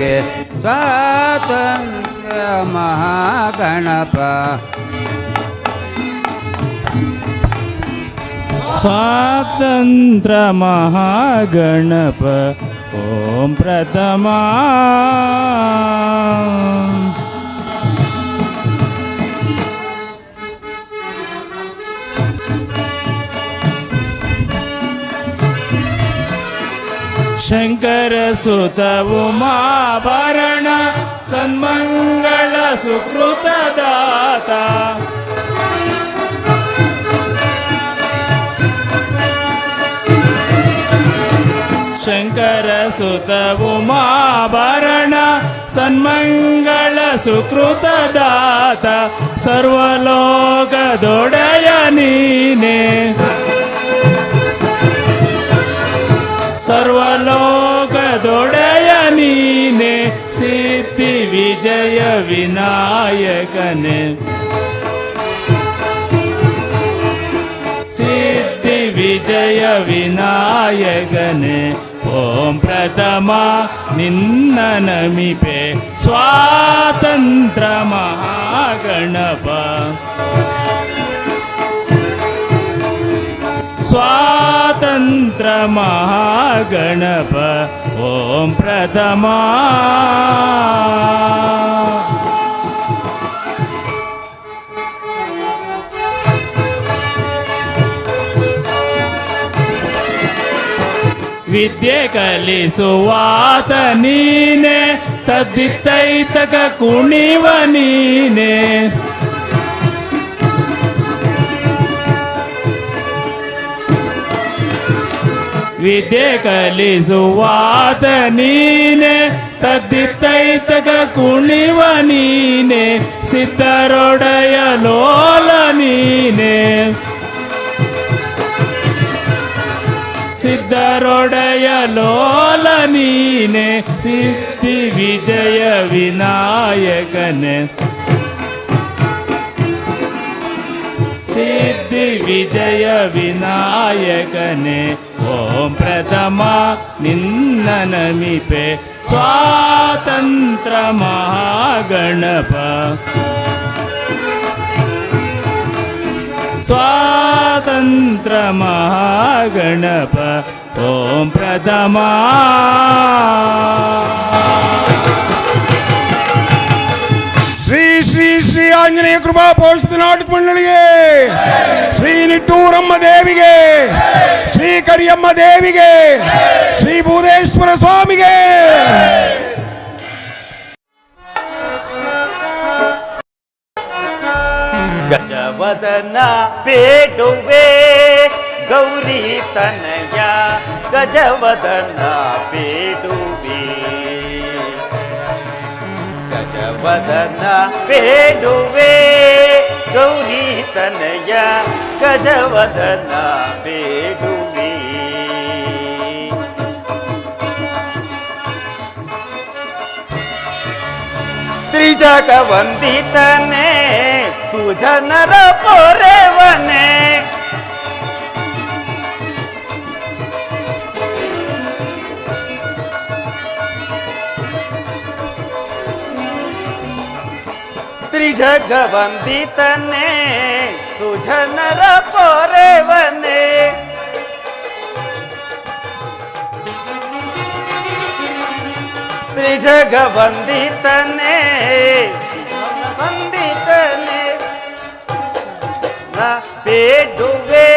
ನಂಬಿಕೆ ಸ್ವಾತಂತ್ರ್ಯ ಮಹಾಗಣಪ ಸ್ವಾತಂತ್ರ್ಯ ಮಹಾಗಣಪ ಓಂ ಪ್ರಥಮ ಶಂಕರ ಸುತ ಉಮಾಭರಣ ಸನ್ಮಂಗಳ ಸುಕೃತ ದಾತ ಶಂಕರ ಸುತ ಉಮಾಭರಣ ಸನ್ಮಂಗಳ ಸುಕೃತ ದಾತ ಸರ್ವಲೋಕದೊಡೆಯ ನೀನೆ ಸರ್ವಲೋಕದೊಡೆಯ ನೀನೆ ಸಿದ್ಧಿ ವಿಜಯ ವಿನಾಯಕನೆ ಸಿದ್ಧಿ ವಿಜಯ ವಿನಾಯಕನೆ ಓಂ ಪ್ರಥಮ ನಿನ್ನ ನಮಿಪೆ ಸ್ವಾತಂತ್ರ್ಯ ಮಹಾಗಣಪ ಸ್ವಾತಂತ್ರ್ಯ ಮಹಾಗಣಪ ಓಂ ಪ್ರಥಮ ವಿದ್ಯೆ ಕಲಿಸುವಾತ ನೀನೆ ತದ್ದಿತ್ತೈತಕ ಕುಣಿವ ನೀನೆ ವಿದ್ಯೆ ಕಲಿಸುವಾತ ನೀನೆ ತದ್ದಿತ್ತೈತಕ ಕುಣಿವ ನೀನೆ ಸಿದ್ಧರೊಡೆಯ ಲೋಲ ನೀನೆ ಸಿದ್ಧರೊಡೆಯ ಲೋಲ ನೀನೆ ಸಿದ್ಧಿ ವಿಜಯ ವಿನಾಯಕನೆ ಸಿದ್ಧಿ ವಿಜಯ ವಿನಾಯಕನೆ ಓಂ ಪ್ರಥಮ ನಿನ್ನ ನಮಿಪೆ ಸ್ವಾತಂತ್ರ್ಯ ಮಹಾಗಣಪ ಸ್ವಾತಂತ್ರ್ಯ ಮಹಾಗಣಪ ಓಂ ಪ್ರಥಮ ಶ್ರೀ ಶ್ರೀ ಶ್ರೀ ಆಂಜನೇಯ ಕೃಪಾ ಪೋಷಿತ ನಾಟಕ ಮಂಡಳಿಗೆ, ಶ್ರೀ ನಿಟ್ಟೂರಮ್ಮ ದೇವಿಗೆ, ಶ್ರೀ ಕರಿಯಮ್ಮ ದೇವಿಗೆ, ಶ್ರೀ ಭೂದೇಶ್ವರ ಸ್ವಾಮಿಗೆ. ಗಜವದನ ಬೇಡುವೆ ಗೌರಿ ತನಯ ಗಜವದನ ಬೇಡುವೆ ಗಜವದನ ಬೇಡುವೆ ಗೌರಿ ತನಯ ಗಜವದನ ಬೇಡುವೆ ತ್ರಿಜಗ ವಂದಿತನೆ ಸುಜನರ ಪೊರೆವನೆ ತ್ರಿಜಗ ವಂದಿತನೆ ಸುಜನರ ಪೊರೆವನೆ ತ್ರಿಜಗ ವಂದಿತನೆ ವಂದಿತನೆ ಬೇಡುವೆ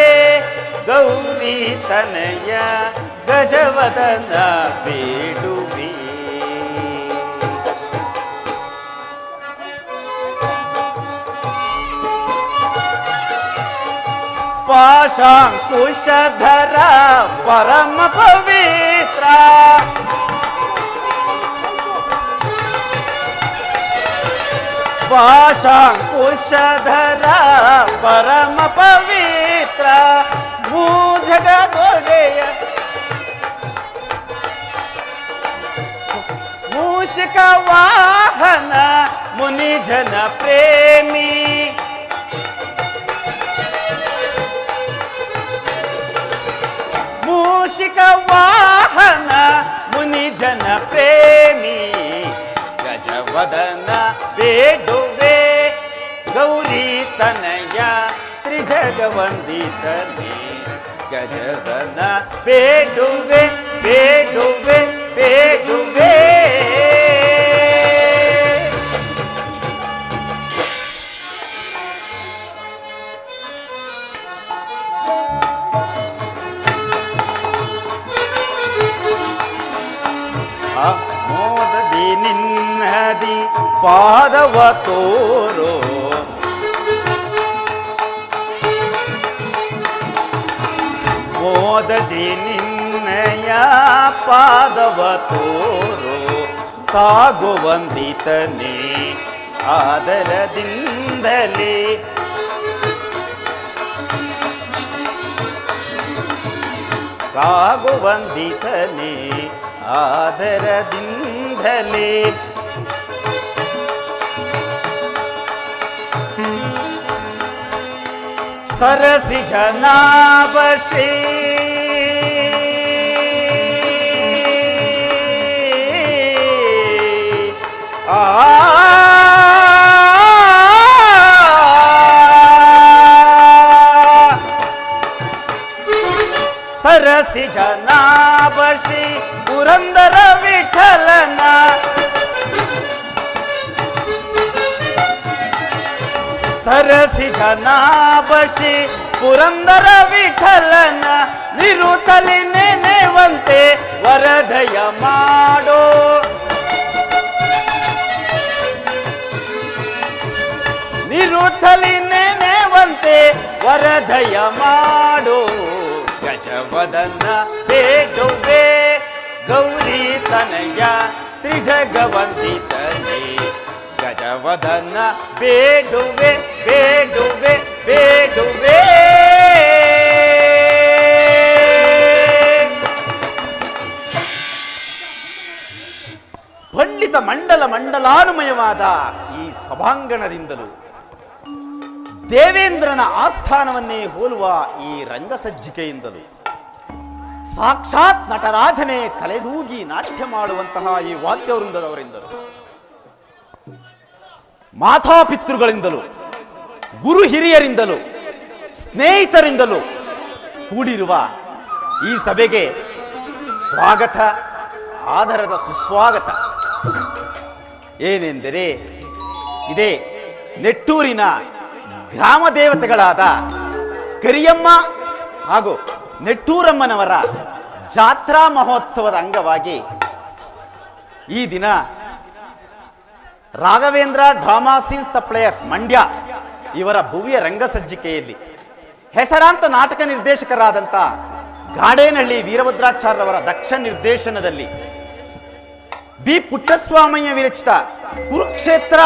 ಗೌರಿ ತನಯ ಗಜವದನ ಬೇಡುವೆ ಪಾಶಾಂಕುಶಧರ ಪರಮ ಪವಿತ್ರ ಪಾಶಾಂಕುಶಧರ ಪರಮ ಪವಿತ್ರ ಭೂಜಗದೊಡೆಯ ಮೂಷಿಕ ವಾಹನ ಮುನಿಜನ ಪ್ರೇಮಿ ಮೂಷಿಕ ವಾಹನ ಮುನಿಜನ ಪ್ರೇಮಿ ಜಗವಂದಿತನೇ ಗಜವದನ ಬೇಡುವೆ ಬೇಡುವೆ ಬೇಡುವೆ. ಮೋದದಿ ನಿನ್ನದಿ ಪಾದವ ತೋರೋ ಮೋದದಿ ನಿನ್ನಯ ಪಾದವ ತೋರೋ ಸಾಗುವಂದಿತನೇ ಆದರದಿಂದಲೇ ಸಾಗುವಂದಿತನೇ ಆದರದಿಂದಲೇ. ಸರಸಿ ಜನಾಭಶ್ರೀ ಸರಸಿ ಜನಾಭಶ್ರೀ ಪುರಂದರ ವಿಠಲನ ಸರಸಿ ಜನಾಭಶ್ರೀ ಪುರಂದರ ವಿಠಲನ ನಿರುತಲಿ ನೆನೆವಂತೆ ವರದಯ ಮಾಡೋ ನಿರುತಲಿ ನೆನೆವಂತೆ ವರದಯ ಮಾಡೋ. ಗಜವದನ ಬೇಡುವೆ ಗೌರಿ ತನಯ ತ್ರಿಜಗವಂದಿತನೇ ಗಜವದನ ಬೇಡುವೆ ಬೇಡುವೆ ಬೇಡುವೆ. ಪಂಡಿತ ಮಂಡಲಾನುಮಯವಾದ ಈ ಸಭಾಂಗಣದಿಂದಲೂ ದೇವೇಂದ್ರನ ಆಸ್ಥಾನವನ್ನೇ ಹೋಲುವ ಈ ರಂಗಸಜ್ಜಿಕೆಯಿಂದಲೂ ಸಾಕ್ಷಾತ್ ನಟರಾಜನೇ ತಲೆದೂಗಿ ನಾಟ್ಯ ಮಾಡುವಂತಹ ಈ ವಾದ್ಯವೃಂದದವರಿಂದಲೂ ಮಾತಾಪಿತೃಗಳಿಂದಲೂ ಗುರು ಹಿರಿಯರಿಂದಲೂ ಸ್ನೇಹಿತರಿಂದಲೂ ಕೂಡಿರುವ ಈ ಸಭೆಗೆ ಸ್ವಾಗತ, ಆದರದ ಸುಸ್ವಾಗತ. ಏನೆಂದರೆ ಇದೇ ನೆಟ್ಟೂರಿನ ಗ್ರಾಮ ದೇವತೆಗಳಾದ ಕರಿಯಮ್ಮ ಹಾಗೂ ನೆಟ್ಟೂರಮ್ಮನವರ ಜಾತ್ರಾ ಮಹೋತ್ಸವದ ಅಂಗವಾಗಿ ಈ ದಿನ Raghavendra drama scene suppliers Mandya ಇವರ ಭವ್ಯ ರಂಗಸಜ್ಜಿಕೆಯಲ್ಲಿ ಹೆಸರಾಂತ ನಾಟಕ ನಿರ್ದೇಶಕರಾದಂಥ ಗಾಡೇನಹಳ್ಳಿ ವೀರಭದ್ರಾಚಾರ್ಯವರ ದಕ್ಷ ನಿರ್ದೇಶನದಲ್ಲಿ ಬಿ ಪುಟ್ಟಸ್ವಾಮಯ್ಯ ವಿರಚಿತ ಕುರುಕ್ಷೇತ್ರ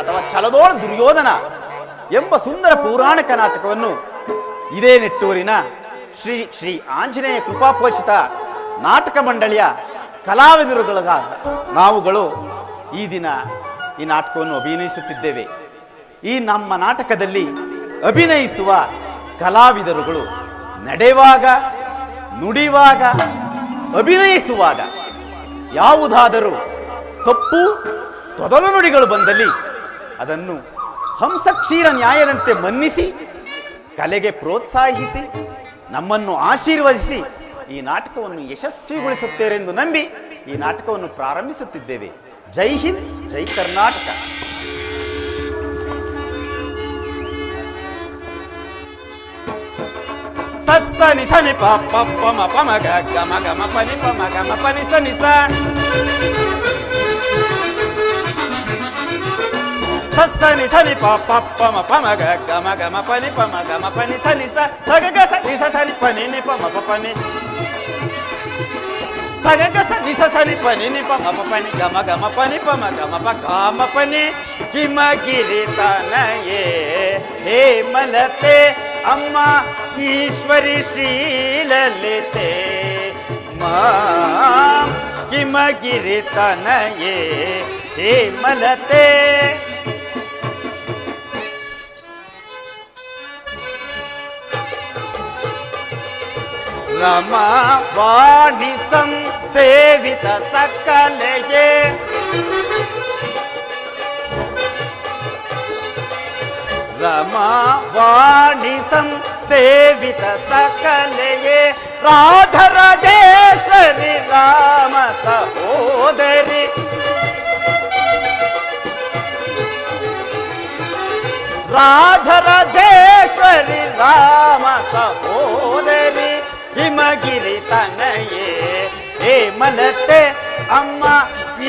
ಅಥವಾ ಛಲದೋಳ ದುರ್ಯೋಧನ ಎಂಬ ಸುಂದರ ಪೌರಾಣಿಕ ನಾಟಕವನ್ನು ಇದೇ ನೆಟ್ಟೂರಿನ ಶ್ರೀ ಶ್ರೀ ಆಂಜನೇಯ ಕೃಪಾಪೋಷಿತ ನಾಟಕ ಮಂಡಳಿಯ ಕಲಾವಿದರುಗಳ ನಾವುಗಳು ಈ ದಿನ ಈ ನಾಟಕವನ್ನು ಅಭಿನಯಿಸುತ್ತಿದ್ದೇವೆ. ಈ ನಮ್ಮ ನಾಟಕದಲ್ಲಿ ಅಭಿನಯಿಸುವ ಕಲಾವಿದರುಗಳು ನಡೆಯುವಾಗ, ನುಡಿಯುವಾಗ, ಅಭಿನಯಿಸುವಾಗ ಯಾವುದಾದರೂ ತಪ್ಪು ತೊದಲು ನುಡಿಗಳು ಬಂದಲ್ಲಿ ಅದನ್ನು ಹಂಸಕ್ಷೀರ ನ್ಯಾಯದಂತೆ ಮನ್ನಿಸಿ ಕಲೆಗೆ ಪ್ರೋತ್ಸಾಹಿಸಿ ನಮ್ಮನ್ನು ಆಶೀರ್ವದಿಸಿ ಈ ನಾಟಕವನ್ನು ಯಶಸ್ವಿಗೊಳಿಸುತ್ತೇರೆಂದು ನಂಬಿ ಈ ನಾಟಕವನ್ನು ಪ್ರಾರಂಭಿಸುತ್ತಿದ್ದೇವೆ. ಜೈ ಹಿಂದ್, ಜೈ ಕರ್ನಾಟಕ. ಸಸ್ಸ ನಿಸ ನಿ ಪ ಪ ಪ ಮ ಪ ಮ ಗ ಗ ಮ ಗ ಮ ಪ ನಿ ಪ ಮ ಗ ಮ ಪ ನಿ ಸ ನಿ ಸ. ಸಸ್ಸ ನಿಸ ನಿ ಪ ಪ ಪ ಮ ಪ ಮ ಗ ಗ ಮ ಗ ಮ ಪ ನಿ ಪ ಮ ಗ ಮ ಪ ನಿ ಸ ನಿ ಸ. ಸ ಗ ಗ ಸ ನಿ ಸ ಸ ನಿ ಪ ನಿ ನಿ ಪ ಮ ಪ ಪ ನಿ. ಸ ಗ ಗ ಸ ನಿ ಸ ಸ ನಿ ಪ ನಿ ನಿ ಪ ಮ ಪ ಪ ನಿ ಗ ಮ ಗ ಮ ಪ ನಿ ಪ ಮ ಗ ಮ ಪ ಗ ಮ ಪ ನಿ. ಹಿಮಗಿರಿ ತನಯೇ ಹೇ ಮಲತೆ ಅಮ್ಮ ಈಶ್ವರಿ ಶ್ರೀಲಲಿತೆ ಮಾ. ಹಿಮಗಿರಿ ತನಯೇ ಹೇ ಮಲತೆ. ರಮಾ ವಾಣಿ ಸಂಸೇವಿತ ಸಕಲೆಯೇ ರಮಾ ವಾಣಿ ಸಂಸೇವಿತ ಸೇವಿತ ಸಕಲೆಯೇ ರಾಧರಾಜೇಶ್ವರಿ ರಾಮ ಸಹೋದರಿ ರಾಧರಾಜೇಶ್ವರಿ ರಾಮ ಸಹೋದರಿ ಹಿಮಗಿರಿ ತನಯೇ ಹೇ ಮಲತೆ ಅಮ್ಮ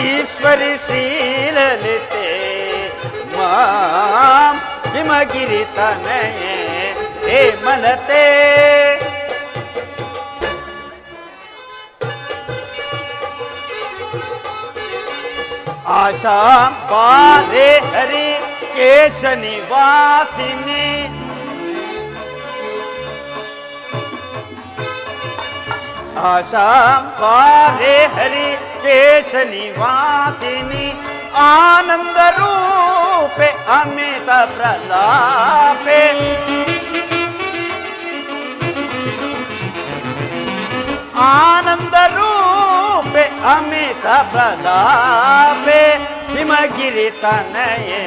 ಈಶ್ವರಿ ಶ್ರೀಲಲಿತೆ ಮಾಂ ಹಿಮಗಿರಿ ತನಯೇ ಹೇ ಮಲತೆ आशा बारे हरि केश निवासिनी आशा बारे हरि केश निवासिनी आनंद रूपे अमित प्रलापे आनंद रूपे अमित प्रलापे हिमगिरि तनये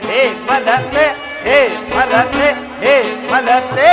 हे मलते हे मलते हे मलते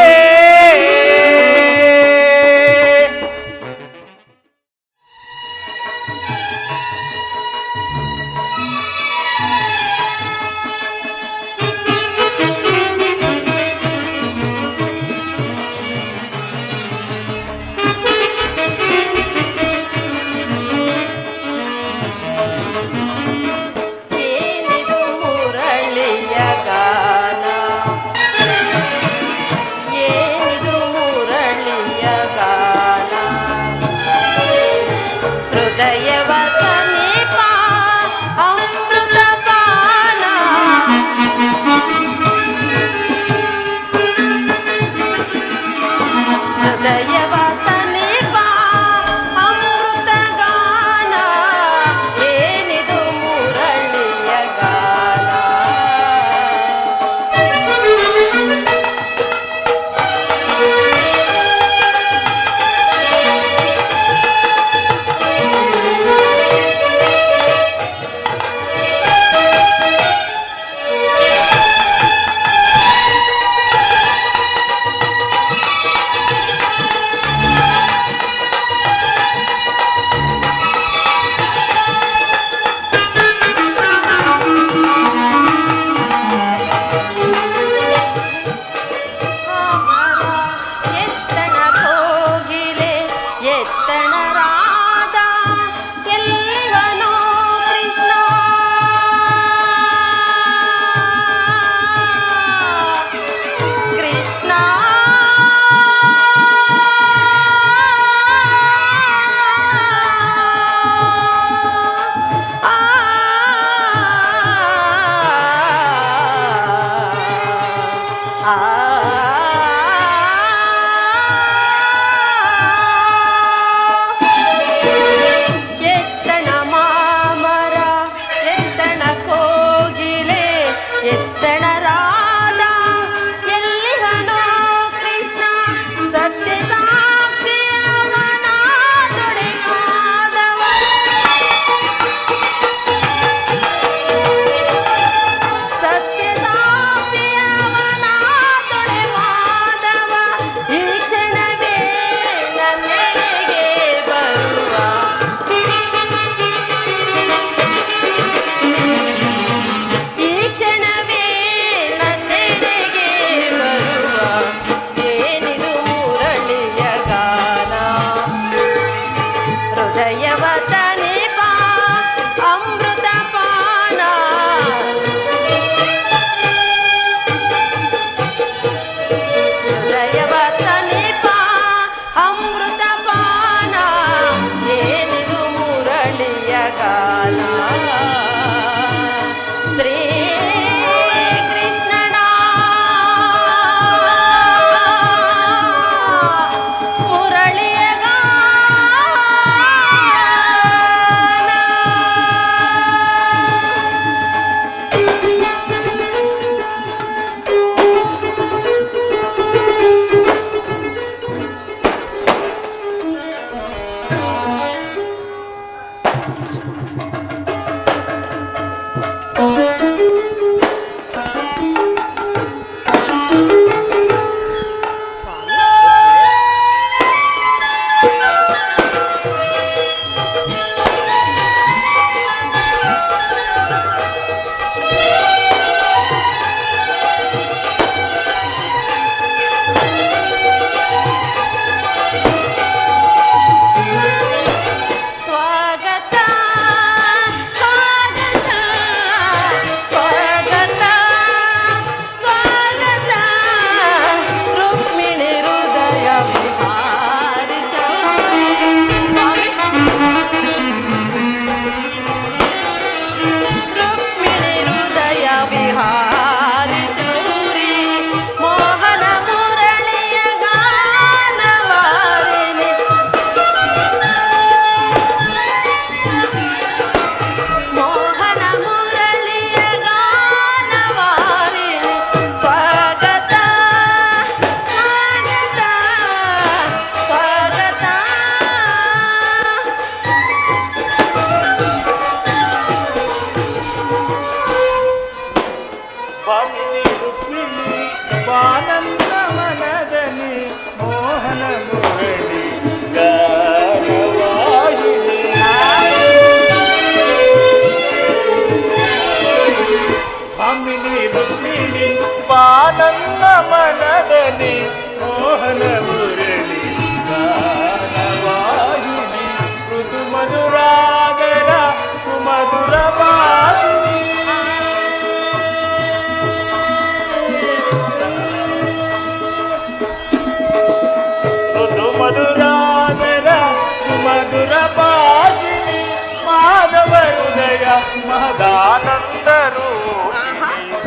ರೂಪಿಣಿ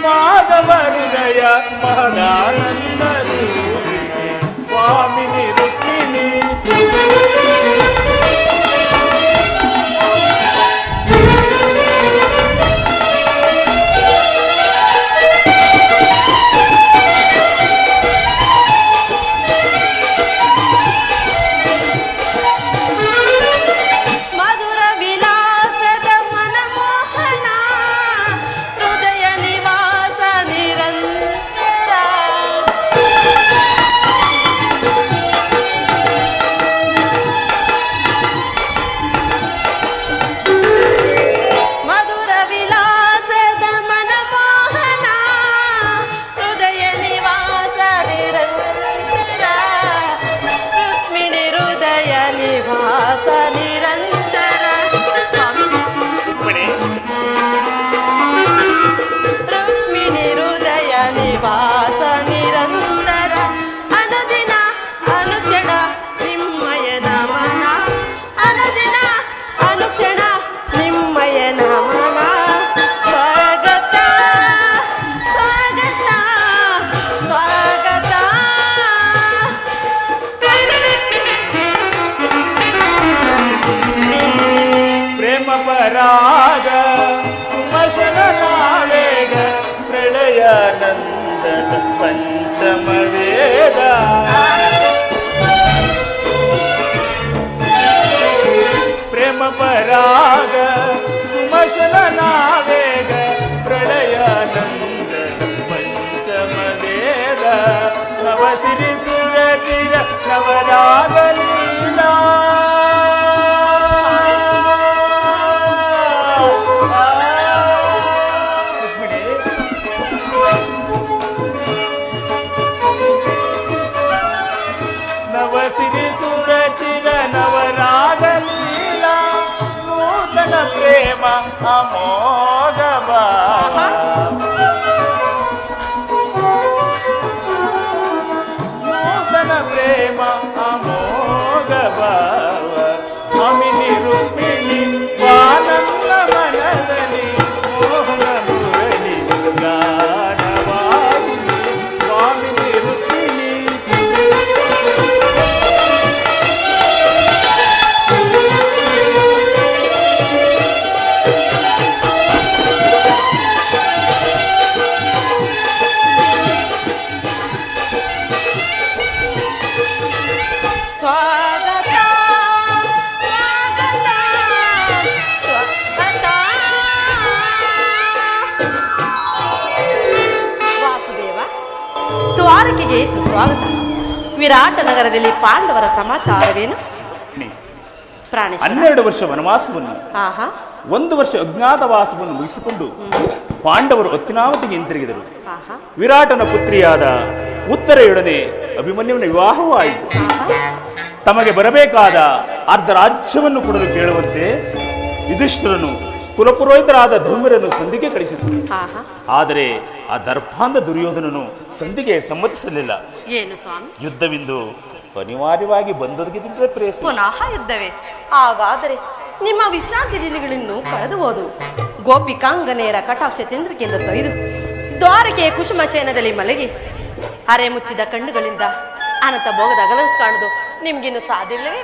ಮಾಧವ ಹೃದಯ ಮಹದಾನಂದ ರೂಪಿಣಿ ಸ್ವಾಮಿನಿ ರುಕ್ಮಿಣಿ ಪರಾಗ ಸುಮಶನ ನಾವೇಗ ಪ್ರಳಯಾನಂದನ ಪಂಚಮ ವೇದ ಪ್ರೇಮ ಪರಾಗ ಸುಮಶನ ನಾವೇಗ ಪ್ರಳಯಾನಂದನ ಪಂಚಮ ವೇದ ನವಸಿರಿ ಸುರತಿರ ನವರಾಗ ಲೀಲಾ ಪ್ರೇಮ ಅಮೋಘ ನೂತನ ಪ್ರೇಮ ಅಮೋಘ ಭಾವ ಸ್ವಾಮಿನಿ ರುಕ್ಮಿಣಿ ವಾನಂದ ಮನದಲ್ಲಿ ಮೋಹನ ಮುರಳಿ ಗಾನವಾಹಿನಿ ಸ್ವಾಮಿನಿ ರುಕ್ಮಿಣಿ ದ್ವಾರಕೆಗೆ ಸುಸ್ವಾಗತ. ವಿರಾಟ ನಗರದಲ್ಲಿ ಪಾಂಡವರ ಸಮಾಚಾರವೇನು? ಪ್ರಾಣೇಶ್ವರ 12 ವರ್ಷ ವನವಾಸವನ್ನು, 1 ವರ್ಷ ಅಜ್ಞಾತವಾಸವನ್ನು ಮುಗಿಸಿಕೊಂಡು ಪಾಂಡವರು ಹತ್ತಿನಾವತಿಗೆ ಹಿಂತಿರುಗಿದರು. ವಿರಾಟನ ಪುತ್ರಿಯಾದ ಉತ್ತರೆಯೊಡನೆ ಅಭಿಮನ್ಯುವಿನ ವಿವಾಹವೂ ಆಯಿತು. ತಮಗೆ ಬರಬೇಕಾದ ಅರ್ಧ ರಾಜ್ಯವನ್ನು ಕೊಡಲು ಕೇಳುವಂತೆ ಯುಧಿಷ್ಠಿರನು ಕುಲಪುರೋಹಿತರಾದ ಧರ್ಮರನ್ನು ಸಂಧಿಗೆ ಕಳಿಸಿದರು. ಆದರೆ ಆ ದರ್ಭಾಂಧ ದುರ್ಯೋಧನನು ಸಂಧಿಗೆ ಸಮ್ಮತಿಸಲಿಲ್ಲ. ಏನು ಸ್ವಾಮಿ? ಯುದ್ಧವಿಂದು ಅನಿವಾರ್ಯವಾಗಿ ಬಂದೊದಗಿದ್ರೆ ಪ್ರೇಯಸಿ. ಪುನಃ ಯುದ್ಧವೇ? ಹಾಗಾದರೆ ನಿಮ್ಮ ವಿಶ್ರಾಂತಿ ದಿನಗಳಿಂದ ಕಳೆದು ಹೋದವು. ಗೋಪಿಕಾಂಗನೆಯರ ಕಟಾಕ್ಷ ಚಂದ್ರಿಕೆಯಿಂದ ತೊಯ್ದು ದ್ವಾರಕೆಯ ಕುಸುಮಶಯನದಲ್ಲಿ ಮಲಗಿ ಅರೆ ಮುಚ್ಚಿದ ಕಣ್ಣುಗಳಿಂದ ಅನಂತ ಭೋಗದ ಅಗಲನ್ಸ್ ಕಾಣುದು ನಿಮ್ಗಿನ್ನು ಸಾಧ್ಯವಿಲ್ಲವೇ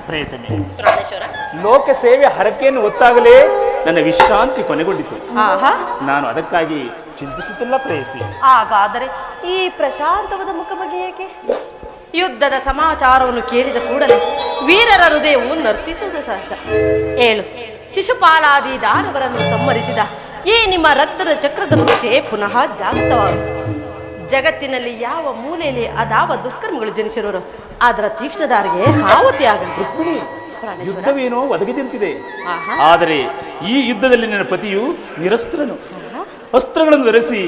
ಪ್ರೇತನೆ? ಪ್ರಾಣೇಶ್ವರ, ಲೋಕ ಸೇವೆ ಹರಕೆಯನ್ನು ಹೊತ್ತಾಗಲೇ ನನ್ನ ವಿಶ್ರಾಂತಿ ಕೊನೆಗೊಂಡಿತು. ನಾನು ಅದಕ್ಕಾಗಿ ಚಿಂತಿಸುತ್ತಿಲ್ಲ ಪ್ರೇಯಸಿ. ಹಾಗಾದರೆ ಈ ಪ್ರಶಾಂತವಾದ ಮುಖಬಗೆ ಏಕೆ? ಯುದ್ಧದ ಸಮಾಚಾರವನ್ನು ಕೇಳಿದ ಕೂಡಲೇ ವೀರರ ಹೃದಯವು ನರ್ತಿಸುವುದು ಸಹಜ. ಹೇಳು, ಶಿಶುಪಾಲಾದಿ ದಾನವರನ್ನು ಸಂಹರಿಸಿದ ಈ ನಿಮ್ಮ ರಕ್ತದ ಚಕ್ರದ ಮುಂಚೆ ಪುನಃ ಜಾಗೃತವಾದ ಜಗತ್ತಿನಲ್ಲಿ ಯಾವ ಮೂಲೆಯಲ್ಲಿ ಅದಾವ ದುಷ್ಕರ್ಮಗಳು ಜನಿಸಿರೋರು ಅದರ ತೀಕ್ಷ್ಣದಾರಿಗೆ ಆಹುತಿ ಆಗಲಿ. ಯುದ್ಧವೇನೋ ಒದಗಿದಂತಿದೆ, ಆದರೆ ಈ ಯುದ್ಧದಲ್ಲಿ ನನ್ನ ಪತಿಯು ನಿರಸ್ತ್ರನು. ಅಸ್ತ್ರಗಳನ್ನು ಧರಿಸಿ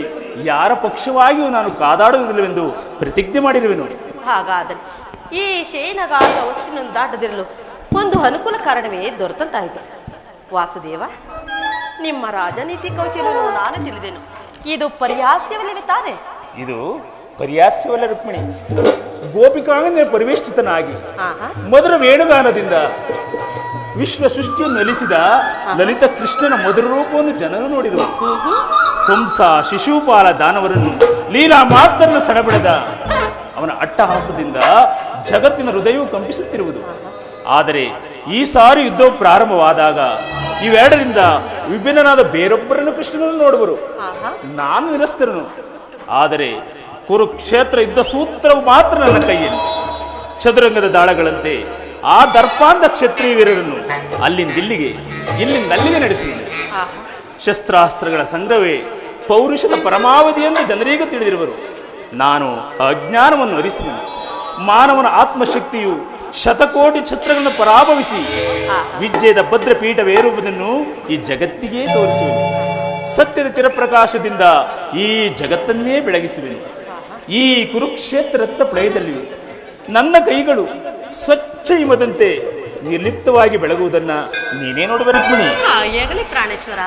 ಯಾರ ಪಕ್ಷವಾಗಿಯೂ ನಾನು ಕಾದಾಡುವುದಿಲ್ಲವೆಂದು ಪ್ರತಿಜ್ಞೆ ಮಾಡಿರುವೆನು. ಹಾಗಾದರೆ ಈ ಶೇನಗಾದ ವಸ್ತುವಿನನ್ನು ದಾಟದಿರಲು ಒಂದು ಅನುಕೂಲ ಕಾರಣವೇ ದೊರೆತಂತಾಯಿತು. ವಾಸುದೇವ, ನಿಮ್ಮ ರಾಜನೀತಿ ಕೌಶಲ್ಯವನ್ನು ನಾನು ತಿಳಿದೆನು. ಇದು ಪರ್ಯಾಸ್ಯವಲ್ಲವೇ ತಾನೆ? ಇದು ಪರ್ಯಾಸ್ಯವಲ್ಲ ರುಕ್ಮಿಣಿ. ಗೋಪಿಕಾಂಗನ ಪರಿವೇಷ್ಟಿತನಾಗಿ ಮಧುರ ವೇಣುಗಾನದಿಂದ ವಿಶ್ವ ಸೃಷ್ಟಿಯನ್ನು ಅಲಿಸಿದ ಲಲಿತ ಕೃಷ್ಣನ ಮಧುರ ರೂಪವನ್ನು ಜನರು ನೋಡಿದರು. ಕಂಸ ಶಿಶುಪಾಲ ದಾನವರನ್ನು ಲೀಲಾ ಮಾತನ್ನು ಸಡಬಡಿದ ಅವನ ಅಟ್ಟಹಾಸದಿಂದ ಜಗತ್ತಿನ ಹೃದಯವು ಕಂಪಿಸುತ್ತಿರುವುದು. ಆದರೆ ಈ ಸಾರಿ ಯುದ್ಧವು ಪ್ರಾರಂಭವಾದಾಗ ಇವೆರಡರಿಂದ ವಿಭಿನ್ನನಾದ ಬೇರೊಬ್ಬರನ್ನು ಕೃಷ್ಣನನ್ನು ನೋಡುವರು. ನಾನು ನಿರಸ್ತರನು. ಆದರೆ ಕುರುಕ್ಷೇತ್ರ ಯುದ್ಧ ಸೂತ್ರವು ಮಾತ್ರ ನನ್ನ ಕೈಯಲ್ಲಿ. ಚದುರಂಗದ ದಾಳಗಳಂತೆ ಆ ದರ್ಪಾಂಧ ಕ್ಷತ್ರಿಯ ವೀರರನ್ನು ಅಲ್ಲಿಂದಿಲ್ಲಿಗೆ ಇಲ್ಲಿಂದಲ್ಲಿಗೆ ನಡೆಸಿದೆ. ಶಸ್ತ್ರಾಸ್ತ್ರಗಳ ಸಂಗ್ರಹವೇ ಪೌರುಷದ ಪರಮಾವಧಿ ಎಂದು ಜನರಿಗೆ ತಿಳಿದಿರುವರು. ನಾನು ಅಜ್ಞಾನವನ್ನು ಅರಿಸುವೆನು. ಮಾನವನ ಆತ್ಮಶಕ್ತಿಯು ಶತಕೋಟಿ ಛತ್ರಗಳನ್ನು ಪರಾಭವಿಸಿ ವಿಜಯದ ಭದ್ರಪೀಠವೇರುವುದನ್ನು ಈ ಜಗತ್ತಿಗೆ ತೋರಿಸುವೆನು. ಸತ್ಯದ ಚಿರಪ್ರಕಾಶದಿಂದ ಈ ಜಗತ್ತನ್ನೇ ಬೆಳಗಿಸುವೆನು. ಈ ಕುರುಕ್ಷೇತ್ರ ರಕ್ತ ಪ್ರಳಯದಲ್ಲಿಯೂ ನನ್ನ ಕೈಗಳು ಸ್ವಚ್ಛ ಹಿಮದಂತೆ ನಿರ್ಲಿಪ್ತವಾಗಿ ಬೆಳಗುವುದನ್ನ ನೀನೇ ನೋಡುವ ರುಕ್ಮಿಣಿ. ಹೇಗಲಿ ಪ್ರಾಣೇಶ್ವರ.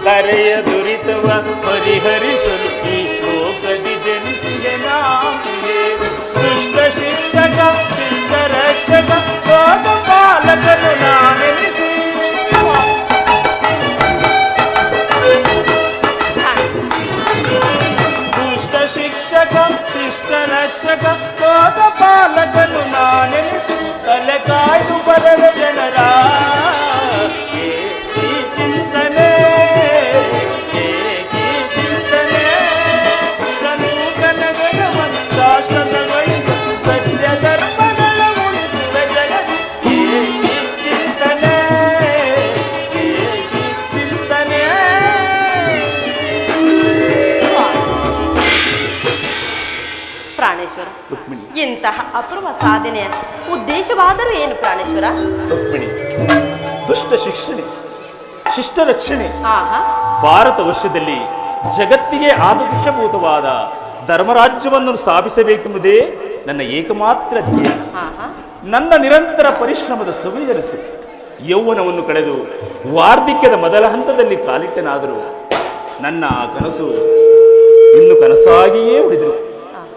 ಕರೆಯ ದುರಿತವ ಪರಿಹರಿಸಲು ಈ ಲೋಕದಿ ಜನಿಸಿದೆ ನಾಮಿಗೆ. ದುಷ್ಟ ಶಿಕ್ಷಕ ಶಿಷ್ಟ ರಕ್ಷಕ ಲೋಕ ಪಾಲಕನು ನಾನೆನಿಸಿ. ದುಷ್ಟ ಶಿಕ್ಷಕ ಶಿಷ್ಟ ರಕ್ಷಕ ಲೋಕ ಪಾಲಕನು ನಾನೆನಿಸಿ. ತಲೆ ಕಾಯ್ದು ಬರಲ ಜನರ ಚಿಂತನೆ ಪ್ರಾಣೇಶ್ವರ, ಇಂತಹ ಅಪೂರ್ವ ಸಾಧನೆಯ ಉದ್ದೇಶವಾದರೂ ಏನು ಪ್ರಾಣೇಶ್ವರ? ರುಕ್ಮಿಣಿ, ದುಷ್ಟ ಶಿಕ್ಷಣೆ ಶಿಷ್ಟ ರಕ್ಷಣೆ. ಭಾರತ ವರ್ಷದಲ್ಲಿ ಜಗತ್ತಿಗೆ ಆದರ್ಶಭೂತವಾದ ಧರ್ಮರಾಜ್ಯವನ್ನು ಸ್ಥಾಪಿಸಬೇಕೆಂಬುದೇ ನನ್ನ ಏಕಮಾತ್ರ ಧ್ಯೇಯ. ನನ್ನ ನಿರಂತರ ಪರಿಶ್ರಮದ ಸವಿಯರಸು ಯೌವನವನ್ನು ಕಳೆದು ವಾರ್ಧಕ್ಯದ ಮೊದಲ ಹಂತದಲ್ಲಿ ಕಾಲಿಟ್ಟನಾದರೂ ನನ್ನ ಆ ಕನಸು ಇನ್ನು ಕನಸಾಗಿಯೇ ಉಳಿದರು.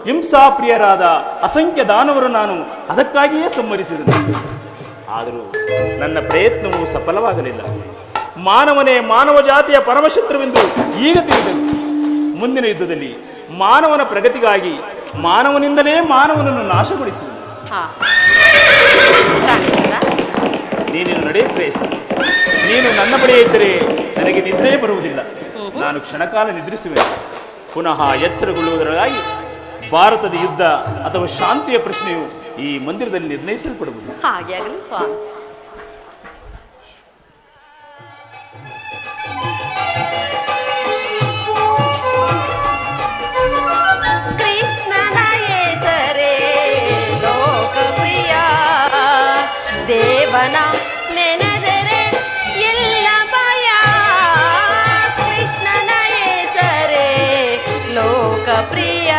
ಹಿಂಸಾಪ್ರಿಯರಾದ ಅಸಂಖ್ಯ ದಾನವರು ನಾನು ಅದಕ್ಕಾಗಿಯೇ ಸಂಹರಿಸಿದನು. ಆದರೂ ನನ್ನ ಪ್ರಯತ್ನವು ಸಫಲವಾಗಲಿಲ್ಲ. ಮಾನವನೇ ಮಾನವ ಜಾತಿಯ ಪರಮಶತ್ರುವೆಂದು ಈಗ ತಿಳಿದನು. ಮುಂದಿನ ಯುದ್ಧದಲ್ಲಿ ಮಾನವನ ಪ್ರಗತಿಗಾಗಿ ಮಾನವನಿಂದಲೇ ಮಾನವನನ್ನು ನಾಶಗೊಳಿಸುವುದು. ನೀನೇನು ನಡೆಯ ಪ್ರಯತ್ನ. ನೀನು ನನ್ನ ಬಳಿಯೇ ಇದ್ದರೆ ನನಗೆ ನಿದ್ರೆ ಬರುವುದಿಲ್ಲ. ನಾನು ಕ್ಷಣಕಾಲ ನಿದ್ರಿಸುವೆ. ಪುನಃ ಎಚ್ಚರಗೊಳ್ಳುವುದರಾಗಿ ಭಾರತದ ಯುದ್ಧ ಅಥವಾ ಶಾಂತಿಯ ಪ್ರಶ್ನೆಯು ಈ ಮಂದಿರದಲ್ಲಿ ನಿರ್ಣಯಿಸಲ್ಪಡುವುದು. ಹಾಗೆ ಆಗಲಿ ಸ್ವಾಮಿ. ಕೃಷ್ಣನ ಹೆಸರೇ ಲೋಕಪ್ರಿಯ, ದೇವನ ನೆನೆದರೆ ಎಲ್ಲ ಭಯ. ಕೃಷ್ಣನ ಹೆಸರೇ ಲೋಕಪ್ರಿಯ.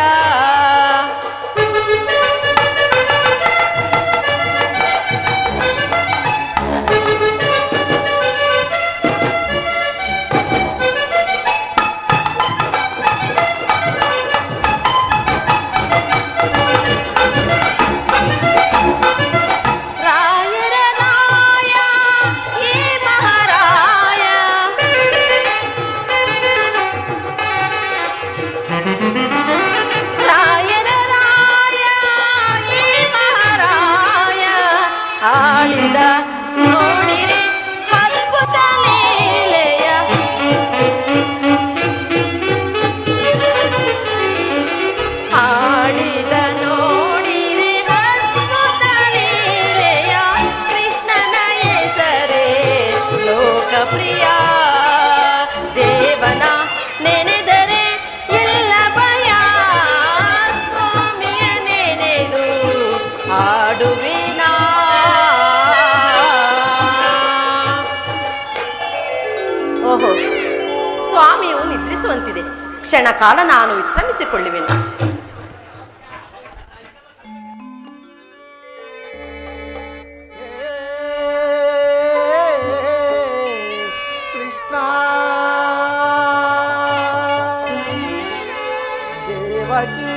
ಓಹೋ, ಸ್ವಾಮಿಯು ನಿದ್ರಿಸುವಂತಿದೆ. ಕ್ಷಣಕಾಲ ನಾನು ವಿಶ್ರಮಿಸಿಕೊಳ್ಳುವೆನು. ಕೃಷ್ಣ ದೇವಕಿ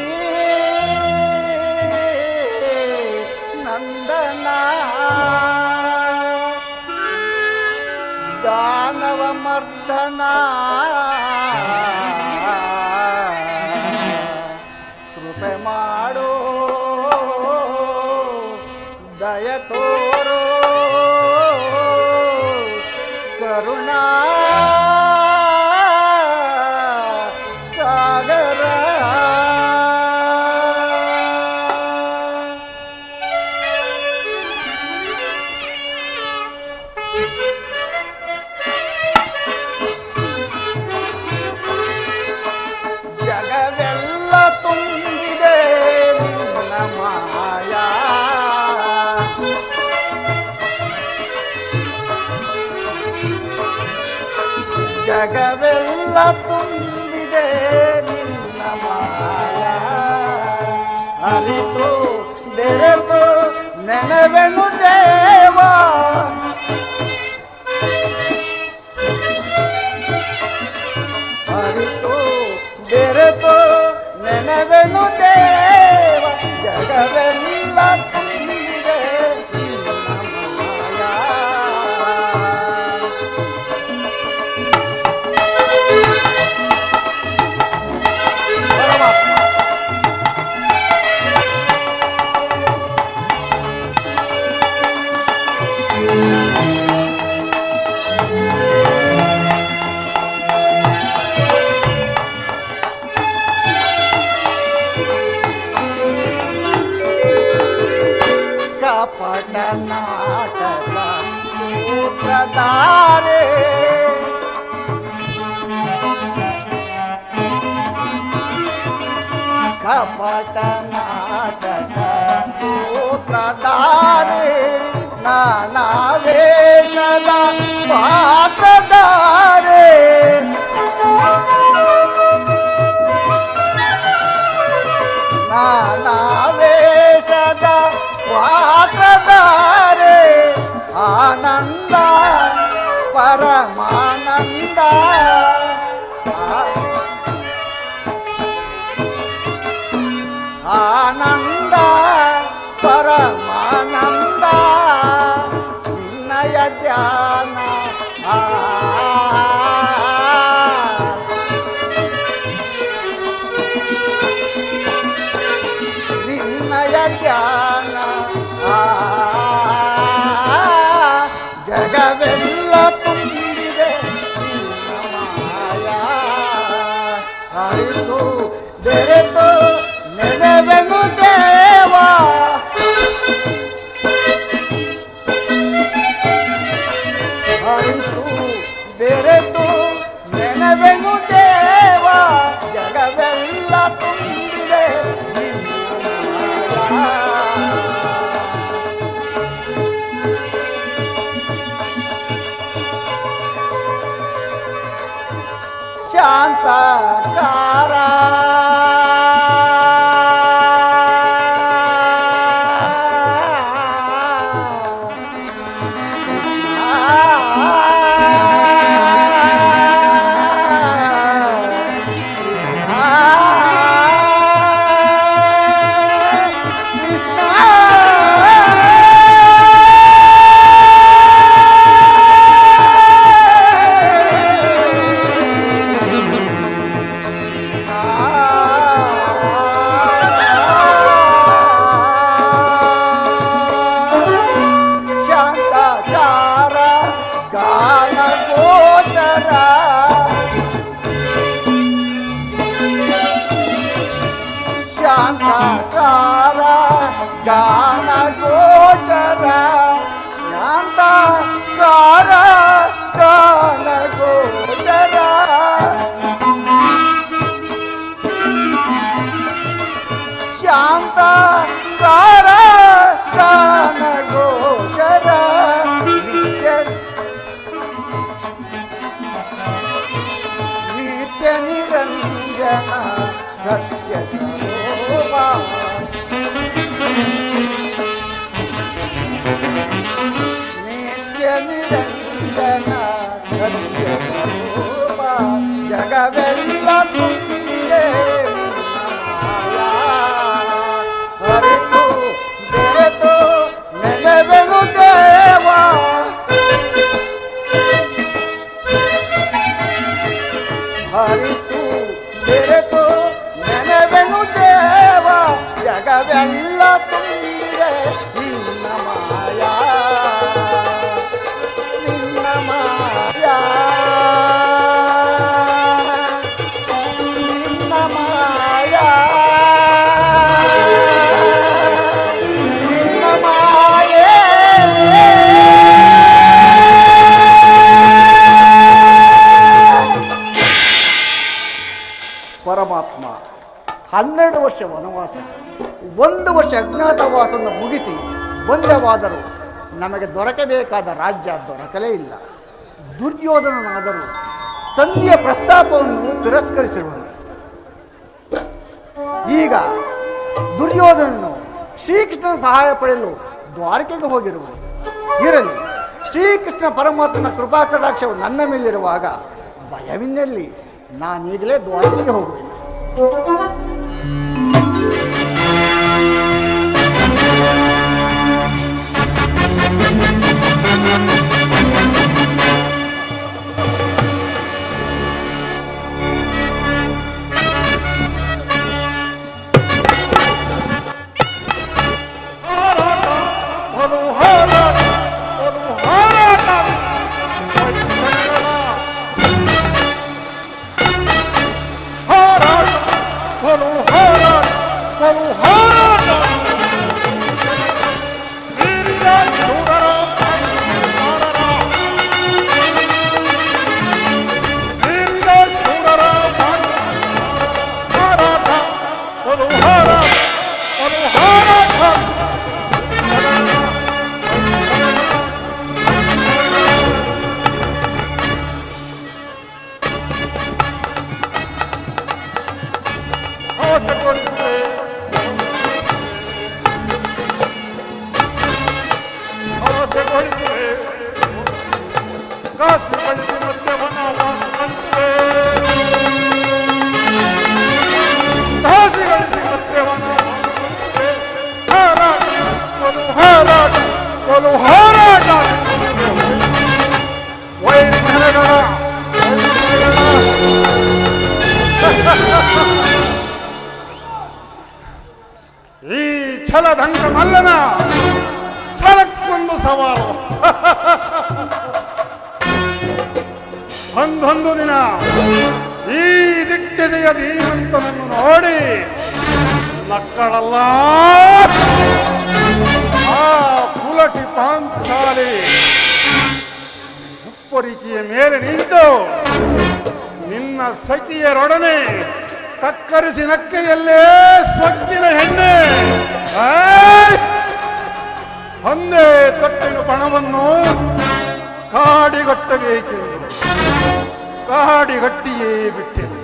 ನಂದನ ದಾನವ ಮರ್ದನ ಕೃಪೆ ಮಾಡೋ ದಯ ತೋರೋ ಕರುಣಾ ಸಾಗರ ಜಗವೆಲ್ಲ ತುಂಬಿದೆ ನಿನ್ನ ಮಾಯಾ. ಜಗವೆಲ್ಲ ತುಂಬಿದೆ ನಿನ್ನ ಮಾಯಾ. ಅರಿತು ಬೆರೆತು ನೆನವೆನು ದೇವ. ಅರಿತು ಬೆರೆತು ನೆನವೆನು ದೇವ. ಜಗವೆಲ್ಲ ತುಂಬಿದೆ ನಿನ್ನ ಮಾಯಾ. ಕಪಟ ನಾಟಕ ಸೂತ್ರಧಾರೆ ಕಪಟ ನಾಟಕ ಸೂತ್ರಧಾರೆ ನಾನಾ ವೇಷದ ಪಾತ್ರಧಾರೆ. ನಾನಾ ವೇಷದ ಪಾತ್ರದ ಶಾಂತಕಾರ ಶಾಂತಕಾರ ಗಾನ ಗೋಚರ ಶಾಂತಕಾರ ಗಾನ ಗೋಚರ ಶಾಂತಕಾರ ಗಾನ ಗೋಚರ ನಿತ್ಯ ನಿರಂಜನ ಸತ್ಯ ಸ್ವರೂಪ ನಿತ್ಯ ನಿರಂಜನ ಸತ್ಯ ಸ್ವರೂಪ ಜಗವೆಲ್ಲ ತುಂಬಿದೆ ಹರಿತು ಬೆರೆತು ನೆಲೆಬೆಳು ದೇವ ಹರಿತು ಬೆರೆತು ನೆನೆವೆನು ದೇವ ಜಗವೆಲ್ಲ ತುಂಬಿದೆ ನಿನ್ನ ಮಾಯಾ ನಿನ್ನ ಮಾಯಾ ನಿನ್ನ ಮಾಯಾ ನಿನ್ನ ಮಾಯೇ ಪರಮಾತ್ಮ 12 ವರ್ಷ ವನವಾಸ 1 ವರ್ಷ ಅಜ್ಞಾತವಾಸವನ್ನು ಮುಗಿಸಿ ಬಂದವಾದರೂ ನಮಗೆ ದೊರಕಬೇಕಾದ ರಾಜ್ಯ ದೊರಕಲೇ ಇಲ್ಲ. ದುರ್ಯೋಧನನಾದರೂ ಸಂಧಿಯ ಪ್ರಸ್ತಾಪವನ್ನು ತಿರಸ್ಕರಿಸಿರುವನು. ಈಗ ದುರ್ಯೋಧನನು ಶ್ರೀಕೃಷ್ಣನ ಸಹಾಯ ಪಡೆಯಲು ದ್ವಾರಕೆಗೆ ಹೋಗಿರುವನು. ಇರಲಿ, ಶ್ರೀಕೃಷ್ಣ ಪರಮಾತ್ಮನ ಕೃಪಾ ಕಟಾಕ್ಷವು ನನ್ನ ಮೇಲಿರುವಾಗ ಭಯವಿನ್ನೆಲ್ಲಿ? ನಾನೀಗಲೇ ದ್ವಾರಕೆಗೆ ಹೋಗುವೆನು. ಈ ಛಲದಂಕ ಮಲ್ಲನ ಛಲಕ್ಕೊಂದು ಸವಾಲು. ಒಂದೊಂದು ದಿನ ಈ ದಿಟ್ಟದೆಯ ಧೀಮಂತನನ್ನು ನೋಡಿ ಮಕ್ಕಳಲ್ಲ ಆ ಕುಲಟಿ ಪಾಂಚಾಲಿ ಉಪ್ಪರಿಕೆಯ ಮೇಲೆ ನಿಂತು ನಿನ್ನ ಸಖಿಯರೊಡನೆ ತಕ್ಕರಿಸಿ ನಕ್ಕೆಯಲ್ಲೇ ಸೊಕ್ಕಿನ ಹೆಣ್ಣೆ ಒಂದೇ ತಟ್ಟಿನ ಪಣವನ್ನು ಕಾಡಿಗಟ್ಟಬೇಕೆಂದು ಕಾಡಿಗಟ್ಟಿಯೇ ಬಿಟ್ಟೆನು.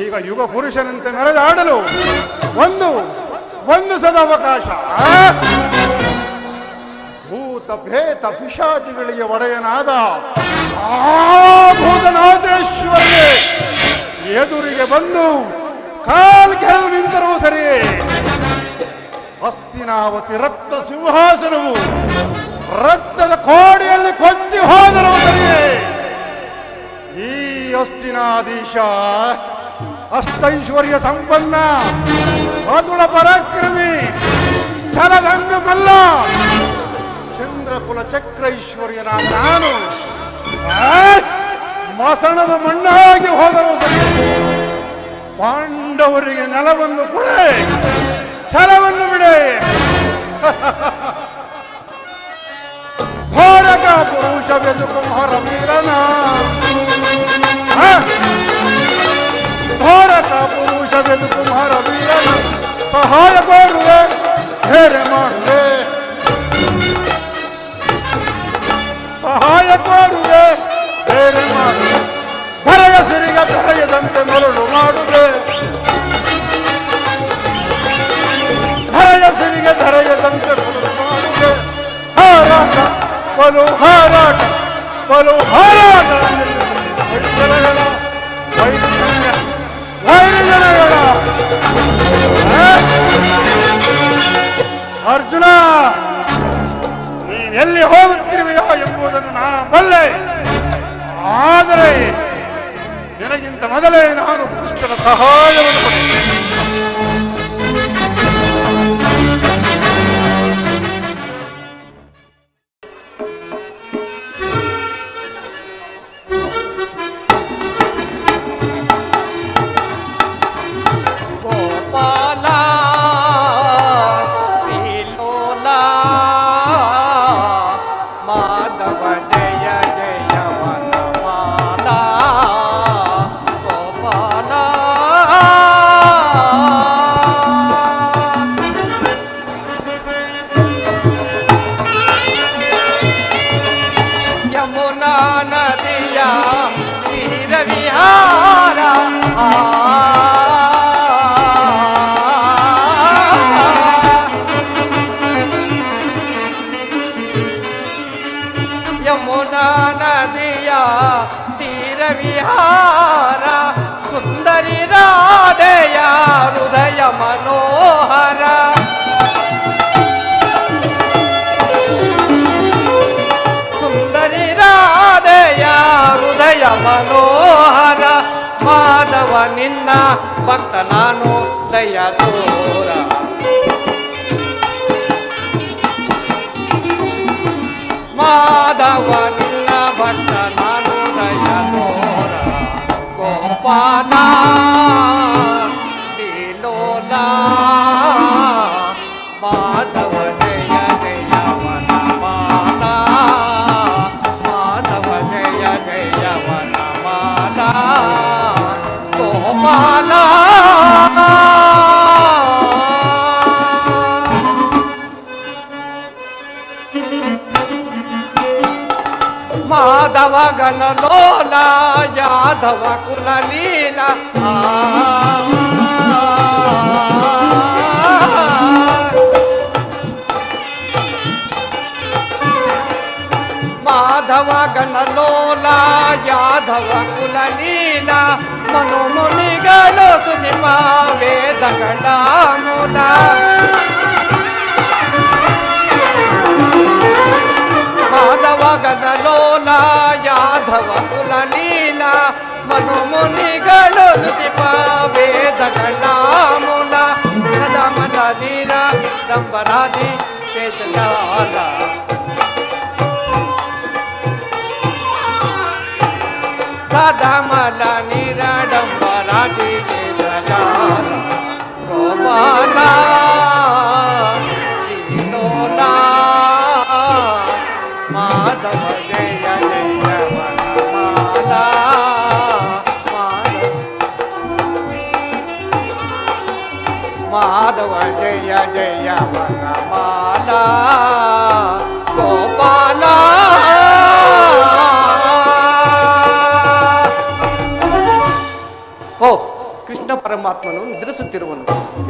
ಈಗ ಯುಗ ಪುರುಷನಂತೆ ಮೆರೆದಾಡಲು ಒಂದು ಸದಾವಕಾಶ. ಭೂತ ಭೇತ ಪಿಶಾಚಿಗಳಿಗೆ ಒಡೆಯನಾದ ಆ ಭೂತನಾಥೇಶ್ವರನೇ ಎದುರಿಗೆ ಬಂದು ಕಾಲ್ಗೆಳೆದು ನಿಂತರೂ ಸರಿಯೇ. ಹಸ್ತಿನಾವತಿ ರಕ್ತ ಸಿಂಹಾಸನವು ರಕ್ತದ ಕೋಡಿಯಲ್ಲಿ ಕೊಚ್ಚಿ ಹೋದರೂ ಸರಿಯೇ. ಈ ಹಸ್ತಿನಾಧೀಶ ಅಷ್ಟೈಶ್ವರ್ಯ ಸಂಪನ್ನ ಅತುಳ ಪರಾಕ್ರಮಿ ಛಲದಂಗ ಮಲ್ಲ ಚಂದ್ರಕುಲ ಚಕ್ರೈಶ್ವರ್ಯನಾದ ನಾನು ಮಸಣದ ಮಣ್ಣಾಗಿ ಹೋದರೂ ಸರಿ. ಪಾಂಡವರಿಗೆ ನೆಲವನ್ನು ಕೊಡೆ, ಛಲವನ್ನು ಬಿಡೆ. ಘೋರಕ ಪುರುಷ ಬೆದುಕುಂಹರ ವೀರನ, ಘೋರಕ ಪುರುಷ ಬೆದುಕುಂಹರ ವೀರನ ಸಹಾಯ ಕೋರುವೆ, ಧೈರ್ಯ ಮಾಡುವೆ. ಸಹಾಯ ಕೋರುವೆ, ಧೈರ್ಯ ಮಾಡುವೆ. ಧರೆಯ ಸಿರಿಗ ಧರೆಯದಂತೆ ಮರಳು ಮಾಡುವೆ. ಧರೆಯ ಸಿರಿಗೆ ಧರೆಯದಂತೆ ಮರಳು ಮಾಡುವೆ. ಹಾರಾಟ ಬಲು ಹಾರಾಟ ಬಲು ಹಾರಾಟ. ವೈದ್ಯಗಳ ಅರ್ಜುನ, ನೀನೆಲ್ಲಿ ಹೋಗುತ್ತಿರುವೆಯೋ ಎಂಬುದನ್ನು ನಾನು ಬಲ್ಲೆ. ಆದರೆ ನಿನಗಿಂತ ಮೊದಲೇ ನಾನು ಕೃಷ್ಣನ ಸಹಾಯವನ್ನು ಪಡೆಯುತ್ತೇನೆ. ಯಮುನಾ ನದಿಯ ತೀರ ವಿಹಾರ ಸುಂದರಿ ರಾಧೆಯ ಹೃದಯ ಮನೋಹರ. ಸುಂದರಿ ರಾಧೆಯ ಹೃದಯ ಮನೋಹರ. ಮಾಧವ ನಿನ್ನ ಭಕ್ತ ನಾನು ದಯ ತೋರ. ಮಾಧವ ನಿನ್ನ ಭಕ್ತ ನಾನು ದಯ ತೋರ. ಗೋಪಾಲ ಲೀಲೋಲ ಮಾಧವ ಜಯ ಜಯ ವನಮಾಲ. ಮಾಧವ ಜಯ ಜಯ ವನಮಾಲ. ಗೋಪಾಲ ಮಾಧವ ಗಣಲೋಲ ಯಾದವ ಕುಲಲೀಲ. ಮಾಧವ ಗಣಲೋಲ ಯಾದವ ಕುಲಲೀಲ. ಮನುಮುನಿಗಳು ತುನಿಮ ವೇದಗಳ ಮೂಲ. ಮಾಧವ ಗಣಲೋಲ ಯಾದವ ಕುಲಲೀಲ. ಮನುಮುನಿಗಳು ದುತಿಪ ವೇದಗಳ ಮೂಲ. ಸದಮಲ ನೀರ ದಂಬರಾದಿ ಕೇಶಜಾಲ. ಸದಮಲ ನೀರ ಡಂಬರಾದಿ ಕೇಶಜಾಲ. ಗೋಪಾಲ ಲೀಲೋಲ ಮಾಧವ ಜಯ ಜಯ ವನಮಾಲ. ಮಾಧವ ಜಯ ಜಯ ವನಮಾಲ. ಗೋಪಾಲ ಪರಮಾತ್ಮನು ನಿದ್ರಿಸುತ್ತಿರುವನು.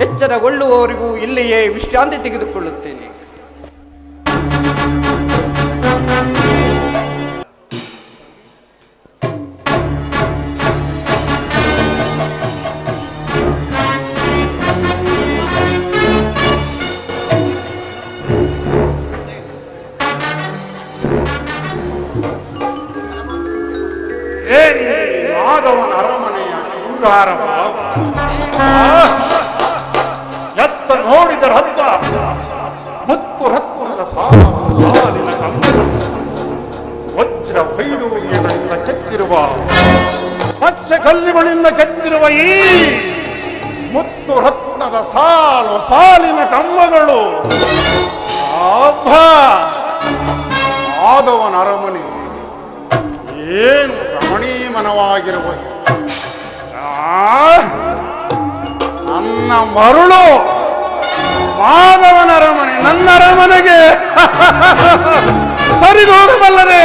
ಎಚ್ಚರಗೊಳ್ಳುವವರೆಗೂ ಇಲ್ಲಿಯೇ ವಿಶ್ರಾಂತಿ ತೆಗೆದುಕೊಳ್ಳುತ್ತೇನೆ. ಮಾಧವನ ಅರಮನೆಯ ಶೃಂಗಾರ ಎತ್ತ ನೋಡಿದರ ಹತ್ತ ಮತ್ತು ರತ್ನದ ಸಾಲಿನ ಕಂಬಗಳು, ವಜ್ರ ವೈಡೂರ್ಯಗಳಿಂದ ಕೆತ್ತಿರುವ ಪಚ್ಚೆ ಕಲ್ಲುಗಳಿಂದ ಕೆತ್ತಿರುವ ಈ ಮುತ್ತು ರತ್ನದ ಸಾಲಿನ ಕಂಬಗಳು ಮಾಧವನ ಅರಮನೆ ಏನು ರಮಣೀಯಮನವಾಗಿರುವ ನನ್ನ ಮರುಳು ಮಾಧವನ ಅರಮನೆ ನನ್ನ ಅರಮನೆಗೆ ಸರಿದೂಡಬಲ್ಲರೆ.